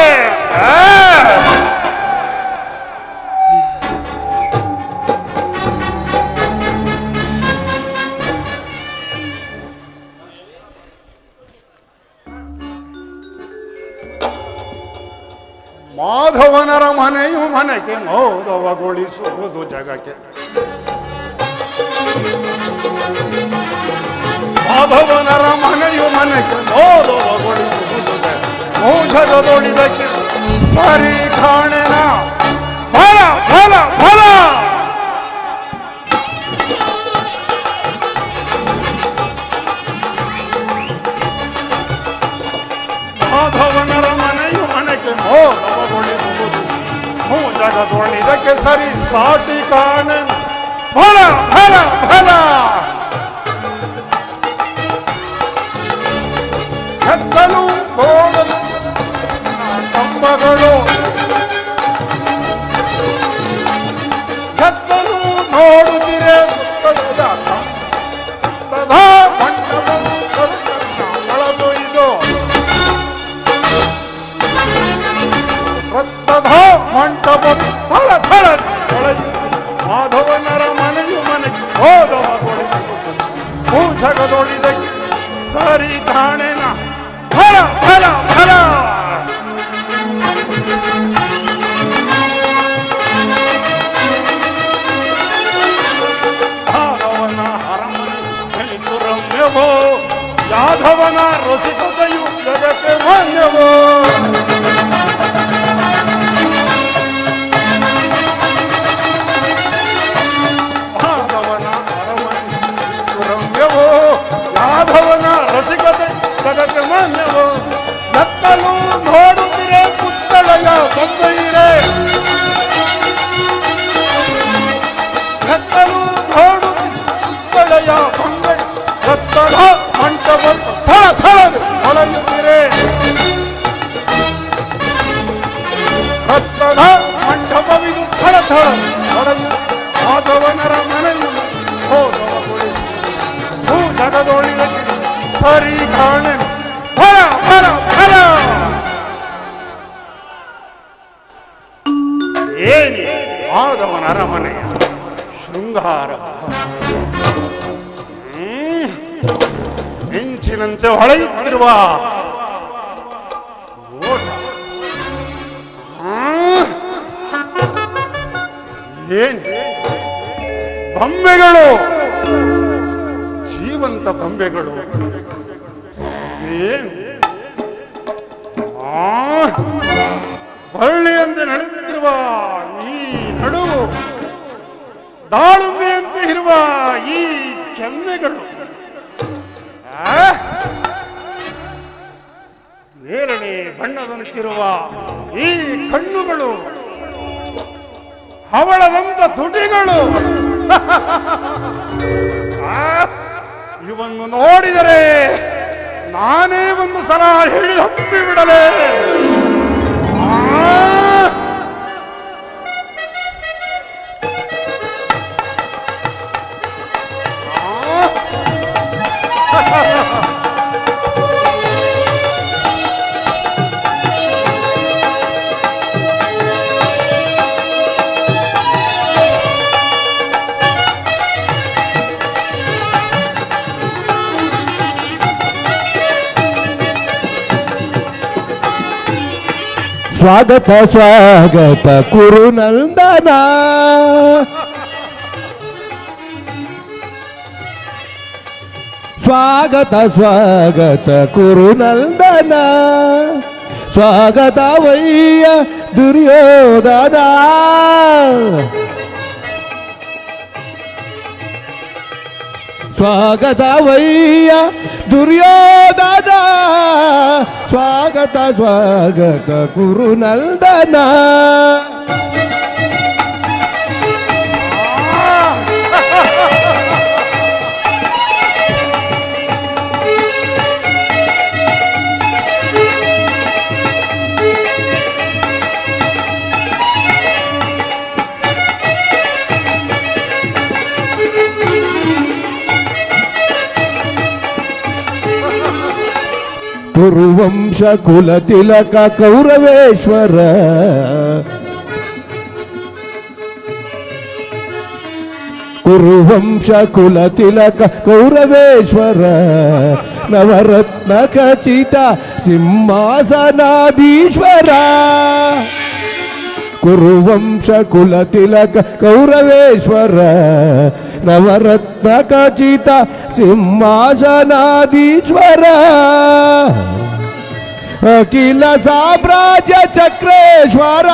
ಮಾಧವನರ ಮನೆಯು ಮನೆಗೆ ಮೋದವಗೊಳಿಸುವುದು ಜಗಕ್ಕೆ. ಮಾಧವನರ ಮನೆಯು ಮನೆಗೆ ಮೋದವಗೊಳಿಸುವುದು ಮೋಜದೊಳಿದಕ್ಕೆ ಸರಿ ಕಾಣೆನ ಫಲ ಫಲ ಫಲ. ಮಾಧವನರ ಮನೆಯು ಮನೆಗೆ ಮೋದವಗೊಳಿಸುವುದು ಜಗದೊಳಿದಕ್ಕೆ ಸರಿ ಸಾಟಿ ಕಾಣೆ ಫಲ ಫಲ ಫಲ. ಎತ್ತಲು ಹೋಗಲು ಕಂಬಗಳು, ಎತ್ತಲು ನೋಡುತ್ತಿರೆ ಕಳೆದೊಯ್ದು ರಕ್ತದ ಮಂಟಪ ಫಲ ಫಲ ಒಳಗೆ ಮಾಧವನರ ಮನೆಯು ಮನೆಗೆ ಹೋದವಗೊಳಿಸುವುದು ಜಗದೊಳಿದಕ್ಕೆ ಸರಿ ಕಾಣೆನ ಫಲ ಫಲ ಫಲ. ಮಾಧವನ ಅರಮನೆ ರಮ್ಯವೋ, ಯಾದವನ ರಸಿಕತೆಯು ಜಗಕ್ಕೆ ಮಾನ್ಯವೋ. ಮಾಧವನ ಅರಮನೆ ರಮ್ಯವೋ, ಯಾದವನ ರಸಿಕತೆ ಜಗಕ್ಕೆ ಮಾನ್ಯವೋ. ಎತ್ತಲು ನೋಡುತ್ತಿರೆ ಪುತ್ತಳೆಯ ಬೊಂಬೆಯಿರೆ, ಎತ್ತಲು ನೋಡುತ್ತಿರೆ ಪುತ್ತಳೆಯ ಬೊಂಬೆ ರಕ್ತದ ಮಂಟಪ ಥಳ ಥಳದು ಹೊಳೆಯುತ್ತಿರೆ. ರಕ್ತದ ಮಂಟಪವಿದು ಥಳ ಥಳ ಹೊಳೆಯು ಮಾಧವನರ ಮನೆಯು ಹೋದವಗೊಳಿಸು ಜಗದೊಳಿದಕ್ಕೆ ಸರಿ ಕಾಣೆ ಫಲ ಫಲ ಫಲ. ಏನಿ ಮಾಧವನ ಅರಮನೆಯ ಶೃಂಗಾರ ಮಿಂಚಿನಂತೆ ಹೊಳೆಯುತ್ತಿರುವ ಓಟ. ಏನ್ ಬೊಂಬೆಗಳು, ಜೀವಂತ ಬೊಂಬೆಗಳು. ಏನು ಬಳ್ಳಿಯಂತೆ ನಡೆಯುತ್ತಿರುವ ಈ ನಡುವು, ದಾಳುಂಬೆಯಂತೆ ಇರುವ ಈ ಕೆನ್ನೆಗಳು, ನೇರಳೆ ಬಣ್ಣದಂತಿರುವ ಈ ಕಣ್ಣುಗಳು, ಹವಳದಂತ ತುಟಿಗಳು, ಇವನ್ನು ನೋಡಿದರೆ ನಾನೇ ಒಂದು ಸಲ ಹೇಳಿ ಹಪ್ಪಿ ಬಿಡಲೇ. ಸ್ವಾಗತ ಸ್ವಾಗತ ಕುರುನಂದನ. ಸ್ವಾಗತ ಸ್ವಾಗತ ಕುರುನಂದನ, ಸ್ವಾಗತವಯ್ಯ ದುರ್ಯೋಧನ. ಸ್ವಾಗತವಯ್ಯ ದುರ್ಯೋಧನ, ಸ್ವಾಗತ ಸ್ವಾಗತ ಕುರುನಂದನ. ಕುರುವಂಶ ಕುಲ ತಿಲಕ ಕೌರವೇಶ್ವರ, ಕುರುವಂಶ ಕುಲ ತಿಲಕ ಕೌರವೇಶ್ವರ, ನವರತ್ನ ಖಚಿತ ಸಿಂಹಾಸನಾಧೀಶ್ವರ. ಕುರುವಂಶ ಕುಲ ತಿಲಕ ಕೌರವೇಶ್ವರ, ನವರತ್ನ ಖಚಿತ ಸಿಂಹಾಸನಾಧೀಶ್ವರ. ಅಖಿಲ ಸಾಮ್ರಾಜ್ಯ ಚಕ್ರೇಶ್ವರ,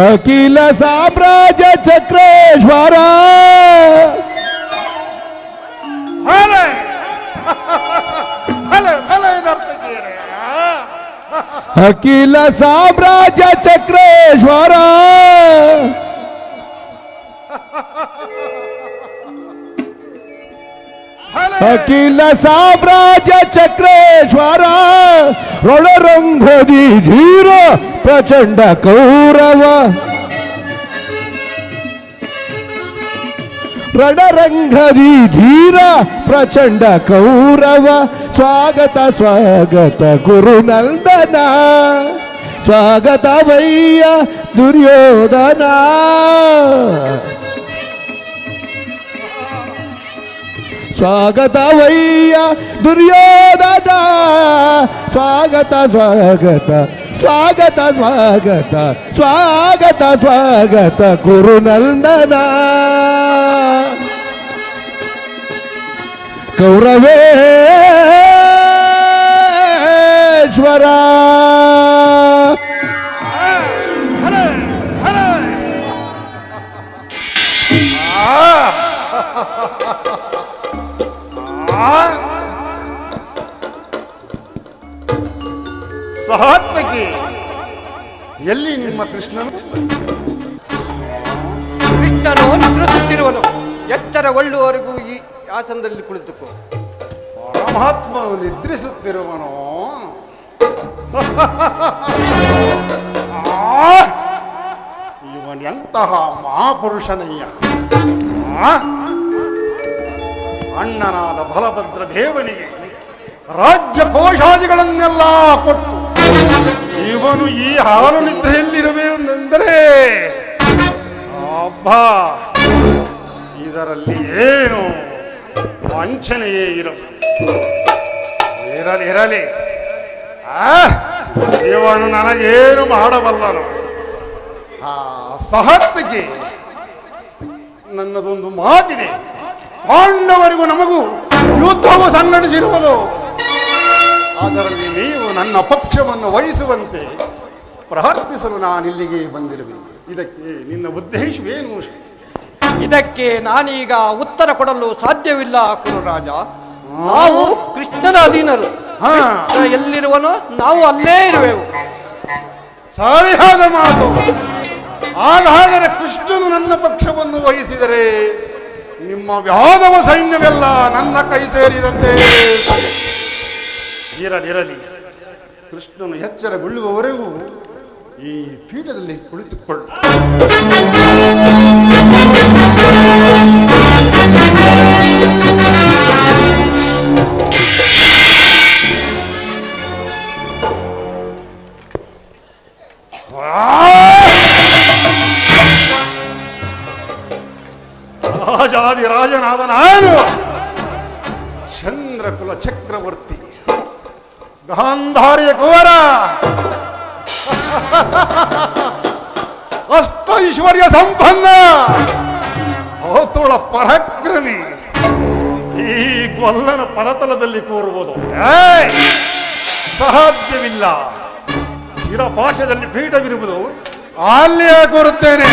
ಅಖಿಲ ಸಾಮ್ರಾಜ್ಯ ಚಕ್ರೇಶ್ವರ. ಅಖಿಲ ಸಾಮ್ರಾಜ್ಯ ಚಕ್ರೇಶ್ವರ, ಅಖಿಲ ಸಾಮ್ರಾಜ್ಯ ಚಕ್ರೇಶ್ವರ. ರಣರಂಗದಿ ಧೀರ ಪ್ರಚಂಡ ಕೌರವ, ರಣರಂಗದಿ ಧೀರ ಪ್ರಚಂಡ ಕೌರವ. ಸ್ವಾಗತ ಸ್ವಾಗತ ಕುರುನಂದನ, ಸ್ವಾಗತವಯ್ಯ ದುರ್ಯೋಧನ. ಸ್ವಾಗತವಯ್ಯ ದುರ್ಯೋಧನ, ಸ್ವಾಗತ ಸ್ವಾಗತ ಸ್ವಾಗತ ಸ್ವಾಗತ ಸ್ವಾಗತ ಸ್ವಾಗತ ಕುರುನಂದನ. ಕೌರವೇಶ್ವರ, ಸಾತ್ವಿಕಿ, ಎಲ್ಲಿ ನಿಮ್ಮ ಕೃಷ್ಣನು? ಕೃಷ್ಣನು ನಿದ್ರಿಸುತ್ತಿರುವನು. ಎಚ್ಚರಗೊಳ್ಳುವವರೆಗೂ ಈ ಆಸನದಲ್ಲಿ ಕುಳಿತುಕೋ. ಪರಮಾತ್ಮನು ನಿದ್ರಿಸುತ್ತಿರುವನು. ಇವನೆಂತಹ ಮಹಾಪುರುಷನಯ್ಯ. ಅಣ್ಣನಾದ ಬಲಭದ್ರ ದೇವನಿಗೆ ರಾಜ್ಯ ಕೋಶಾದಿಗಳನ್ನೆಲ್ಲ ಕೊಟ್ಟು ಇವನು ಈ ಹಾಲು ನಿದ್ರೆಯಲ್ಲಿರುವೆಂದರೆ ಅಬ್ಬಾ, ಇದರಲ್ಲಿ ಏನು ವಂಚನೆಯೇ ಇರಲಿ. ಇವನು ನನಗೇನು ಮಾಡಬಲ್ಲನು? ಸಹತ್ತಿಗೆ ನನ್ನದೊಂದು ಮಾತಿದೆ. ಪಾಂಡವರಿಗೂ ನಮಗೂ ಯುದ್ಧವು ಸಂಘಟಿಸಿರುವುದು. ಅದರಲ್ಲಿ ನೀವು ನನ್ನ ಪಕ್ಷವನ್ನು ವಹಿಸುವಂತೆ ಪ್ರಾರ್ಥಿಸಲು ನಾನಿಲ್ಲಿಗೆ ಬಂದಿರುವೆ. ಇದಕ್ಕೆ ನಿನ್ನ ಉದ್ದೇಶವೇನು? ಇದಕ್ಕೆ ನಾನೀಗ ಉತ್ತರ ಕೊಡಲು ಸಾಧ್ಯವಿಲ್ಲ ಕುರುರಾಜ. ನಾವು ಕೃಷ್ಣನ ಅಧೀನರು. ಕೃಷ್ಣ ಎಲ್ಲಿರುವನೋ ನಾವು ಅಲ್ಲೇ ಇರುವೆವು. ಸರಿಯಾದ ಮಾತು. ಹಾಗಾದರೆ ಕೃಷ್ಣನು ನನ್ನ ಪಕ್ಷವನ್ನು ವಹಿಸಿದರೆ ನಿಮ್ಮ ಯಾದವ ಸೈನ್ಯವೆಲ್ಲ ನನ್ನ ಕೈ ಸೇರಿದಂತೆ. ಇರಲಿ, ಕೃಷ್ಣನು ಎಚ್ಚರಗೊಳ್ಳುವವರೆಗೂ ಈ ಪೀಠದಲ್ಲಿ ಕುಳಿತುಕೊಳ್ಳು. ರಾಜಾದಿ ರಾಜನಾದ ನಾನು ಚಂದ್ರಕುಲ ಚಕ್ರವರ್ತಿ ಗಾಂಧಾರಿಯ ಕುವರ ಅಷ್ಟೈಶ್ವರ್ಯ ಸಂಪನ್ನ ಔತುಳ ಪರಾಕ್ರಮಿ ಈ ಗೊಲ್ಲನ ಪರತಲದಲ್ಲಿ ಕೂರುವುದು ಸಾಧ್ಯವಿಲ್ಲ. ಶಿರಪಾಶದಲ್ಲಿ ಪೀಠವಿರುವುದು ಅಲ್ಲಿಯೇ ಕೂರುತ್ತೇನೆ.